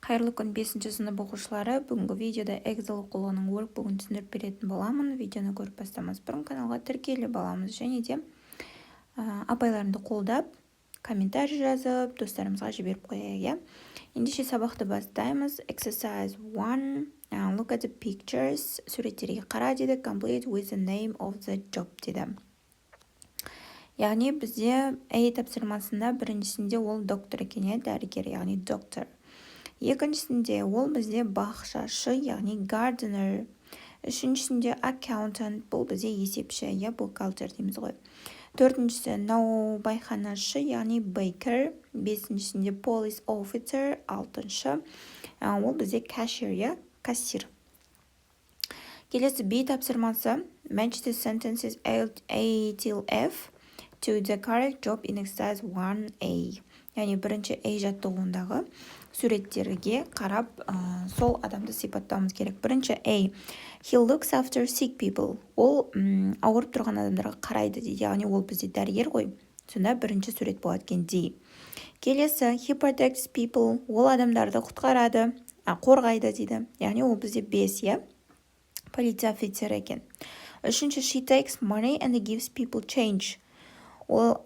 Қайырлы күн 5-ші сынып оқушылары. Бүгінгі видеода Эксел оқулығының workbook'ын түсіндіріп беретін боламын. Видеоны көріп бастамас бұрын каналға тіркеліп аламыз және де апайларымды қолдап, комментарий жазып, достарымызға жіберіп қояйық. Ендеше сабақты бастаймыз. Exercise 1. Look at the pictures. Суреттерге қара деді. Complete with the name of the job деді. Яғни бізде A тапсырмасында біріншісінде ол доктор екен, дәрігер, яғни доктор. Екіншісінде ол бізде бақшашы, яғни gardener. Үшіншісінде accountant, бұл бізде есепші, бухгалтер дейміз ғой. Төртіншісі наубайханашы, яғни baker. Бесіншісінде police officer. Алтыншы ол бізде cashier, кассир. Келесі B тапсырмасы. Match the sentences A till F to the correct job in exercise 1A. Яғни бірінші A жаттығуындағы суреттерге қарап, сол адамды сипаттауымыз керек. Бірінші A. He looks after sick people. Ол ауырып тұрған адамдарға қарайды дейді. Яғни ол бізде дәрігер ғой. Сонда бірінші сурет болады екен D. Келесі he protects people. Ол адамдарды құтқарады, қорғайды дейді. Яғни ол бізде 5, полиция офицері екен. Үшінші she takes money and gives people change. Ол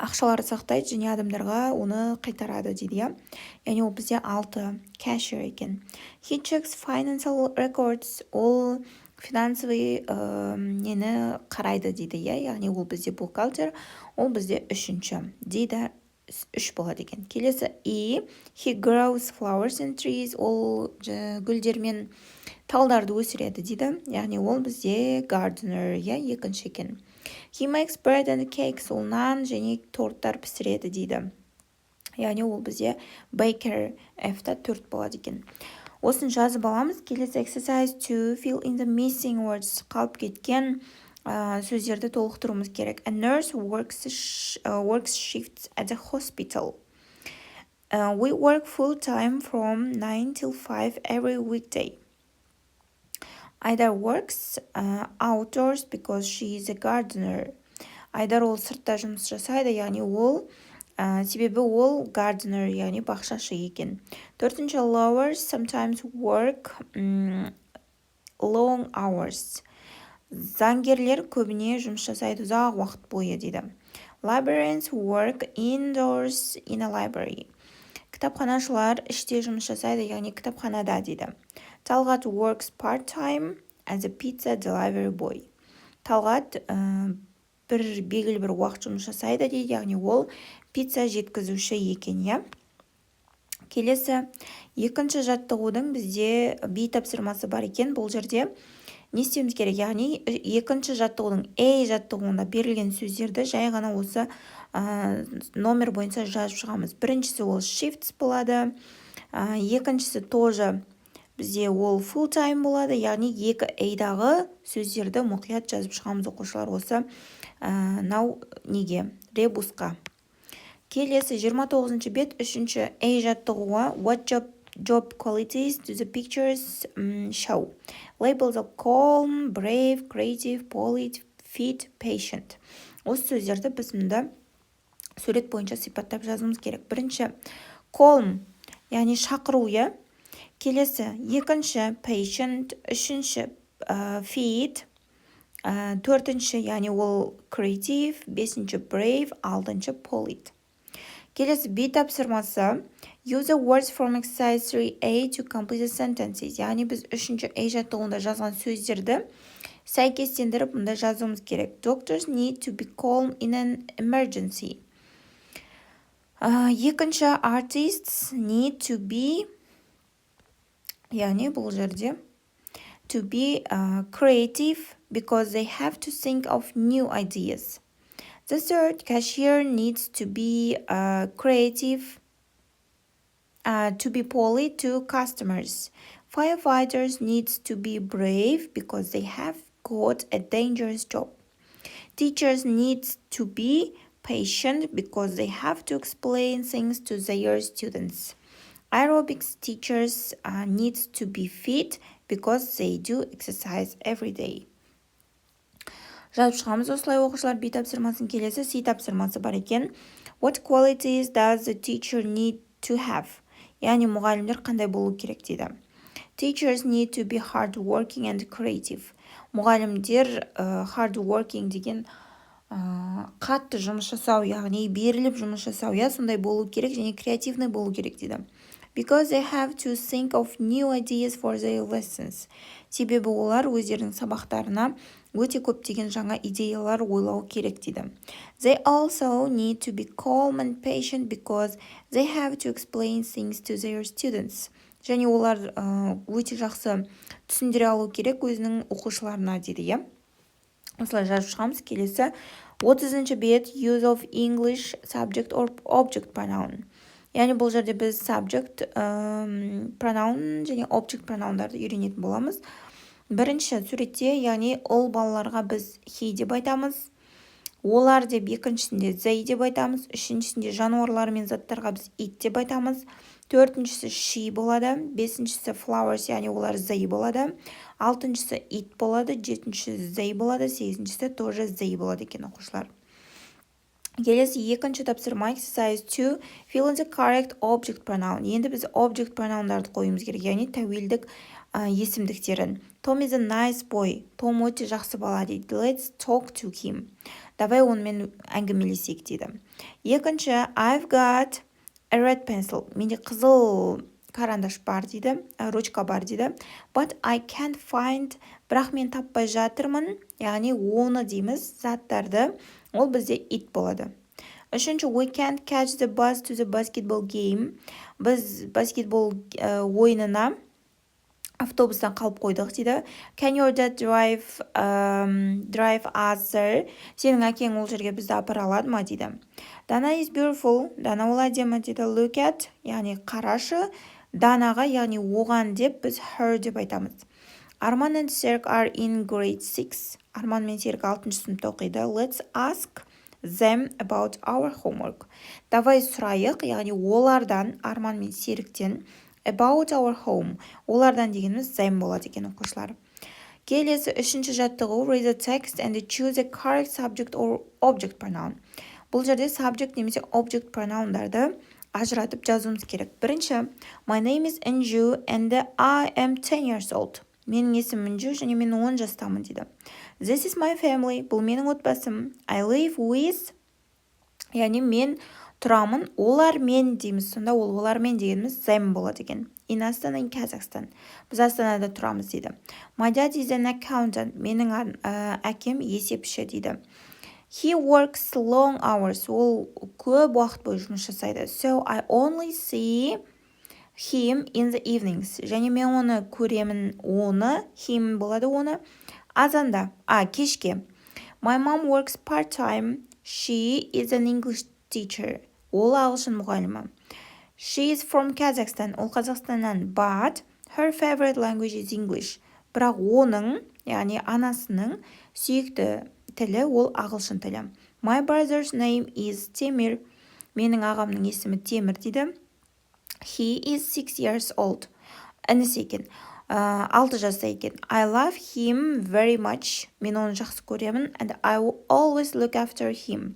ақшаларды сақтайды және адамдарға оны қайтарады дейді. Яғни ол бізде 6, cashier екен. He checks financial records. Ол финансовый нені қарайды дейді. Яғни ол бізде бухгалтер. Ол бізде 3-ші. Дейді 3 болады екен. Келесі E. He grows flowers and trees. Ол гүлдер мен талдарды өсіреді дейді. Яғни ол бізде gardener, 2-ші екен. He makes bread and cakes. Ол нан және торттар пісіреді дейді. Яғни ол бізде baker, F-та 4 болады екен. Осын жазып аламыз. Келесі exercise to fill in the missing words. Қалып кеткен сөздерді толықтыруымыз керек. A nurse works shifts at the hospital. We work full time from 9 till 5 every weekday. Айдар works outdoors because she is a gardener. Айдар ол сыртта жұмыс жасайды, яғни ол себебі ол gardener, яғни бақшашы екен. 4-ші lawyers sometimes work long hours. Заңгерлер көбіне жұмыс жасайды ұзақ уақыт бойы дейді. Librarians work indoors in a library. Кітапханашылар іште жұмыс жасайды, яғни кітапханада дейді. Талғат works part-time as a pizza delivery boy. Талғат бір белгілі бір уақыт жұмыс жасайды дейді, яғни ол пицца жеткізуші екен, Келесі, 2-ші жаттығудың бізде B тапсырмасы бар екен. Бұл жерде не істеуіміз керек? Яғни 2-ші жаттығудың A жаттығуында берілген сөздерді жай ғана осы номер бойынша жазып шығамыз. Біріншісі ол shifts болады. Екіншісі тоже бізде ол full time болады, яғни 2A-дағы сөздерді мұқият жазып шығамыз оқушылар осы неге? Ребусқа. Келесі 29-ші бет 3-ші A жаттығуы. What job qualities do the pictures show? Labels of calm, brave, creative, polite, fit, patient. Осы сөздерді біз мұнда сурет бойынша сипаттап жазуымыз керек. Бірінші calm, яғни шақыру, Келесі, 2-ші patient, 3-ші fit, 4-ші, яғни ол creative, 5-ші brave, 6-ші polite. Келесі B тапсырмасы. Use the words from exercise 3A to complete the sentences. Яғни біз 3-ші A жаттығуында жазған сөздерді сәйкестендіріп мұнда жазуымыз керек. Doctors need to be calm in an emergency. 2-ші artists need to be, яғни бұл жерде to be creative because they have to think of new ideas. The third, cashier needs to be creative, to be polite to customers. Firefighters needs to be brave because they have got a dangerous job. Teachers needs to be patient because they have to explain things to their students. Aerobics teachers needs to be fit because they do exercise every day. Жазып шығамыз. Осылай оқушылар B тапсырмасын. Келесі C тапсырмасы бар екен. What qualities does the teacher need to have? яғни мұғалімдер қандай болу керек дейді. Teachers need to be hard working and creative. Мұғалімдер hard working деген қатты жұмыс жасау, яғни беріліп жұмыс жасау, сондай болу керек және креативный болу керек дейді. Because they have to think of new ideas for their lessons. Себебі олар өздерінің сабақтарына өте көптеген жаңа идеялар ойлау керек дейді. They also need to be calm and patient because they have to explain things to their students. Және олар өте жақсы түсіндіре алу керек өзінің оқушыларына дейді. Осылай жазып шығамыз. Келесі 30-шы бет use of English subject or object pronoun. Яғни бұл жерде біз subject, pronoun және object pronoundарды үйренетін боламыз. Бірінші суретте, яғни ол балаларға біз he деп айтамыз. Олар деп екіншісінде they деп айтамыз. Үшіншісінде жануарлар мен заттарға біз it деп айтамыз. Төртіншісі she болады. Бесіншісі flowers, яғни олар they болады. Алтыншысы it болады. Жетіншісі they болады. Сегізіншісі тоже they болады екен оқушылар. Келесі екінші тапсырма exercise 2 fill in the correct object pronoun. Енді біз object pronoundарды қойымыз керек, яғни тәуелдік есімдіктерін. Tom is a nice boy. Том өте жақсы бала дейді. Let's talk to him. Давай онымен әңгімелесек дейді. Екінші I've got a red pencil. Менде қызыл карандаш бар дейді, ручка бар дейді. But I can't find, бірақ мен таппай жатырмын, яғни оны дейміз, заттарды. Ол бізде it болады. Үшінші we can't catch the bus to the basketball game. Біз баскетбол ойынына автобустан қалып қойдық дейді. Can your dad drive us there? Сенің әкең ол жерге бізді апара алады ма дейді. Dana is beautiful. Дана ол әдемі дейді. Look at, яғни қарашы. Данаға, яғни оған деп біз her деп айтамыз. Арман and Серік are in grade 6. Арман мен Серік 6-шы сыныпта оқиды. Let's ask them about our homework. Давай сұрайық, яғни олардан, Арман мен Серіктен, about our home. Олардан дегеніміз them болады екен оқушылар. Келесі үшінші жаттығу read the text and choose a correct subject or object pronoun. Бұл жерде subject немесе object pronouндарды ажыратып жазуымыз керек. Бірінші, my name is Anju and I am 10 years old. Менің есімім Анju және мен 10 жастамын дейді. This is my family. Бұл менің отбасым. I live with, яғни мен тұрамын, олар мен дейміз. Сонда олар мен дегеніміз them болады екен. In Астана, in Kazakhstan. Біз Астанада тұрамыз дейді. My dad is an accountant. Менің әкем есепші дейді. He works long hours. Ол көп уақыт бойы жұмыс жасайды. So I only see him in the evenings. Және мен оны көремін, him болады оны азанда, кешке. My mom works part-time. She is an English teacher. Ол ағылшын мұғалімі. She is from Kazakhstan. Ол Қазақстаннан, but her favorite language is English. Бірақ оның, яғни анасының сүйікті тілі ол ағылшын тілі. My brother's name is Temir. Менің ағамның есімі Темір дейді. He is 6 years old. Інісі екен. 6 жаста екен. I love him very much. Мен оны жақсы көремін. And I will always look after him.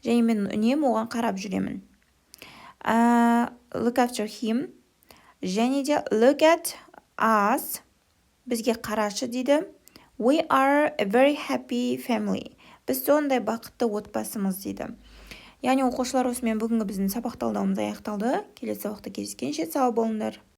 Және мен үнемі оған қарап жүремін. Look after him. Және де look at us. Бізге қарашы дейді. We are a very happy family. Біз сондай бақытты отбасымыз дейді. Яғни оқушылар осымен бүгінгі біздің сабақ талдауымыз аяқталды. Келесі сабақта кездескенше сау болыңдар.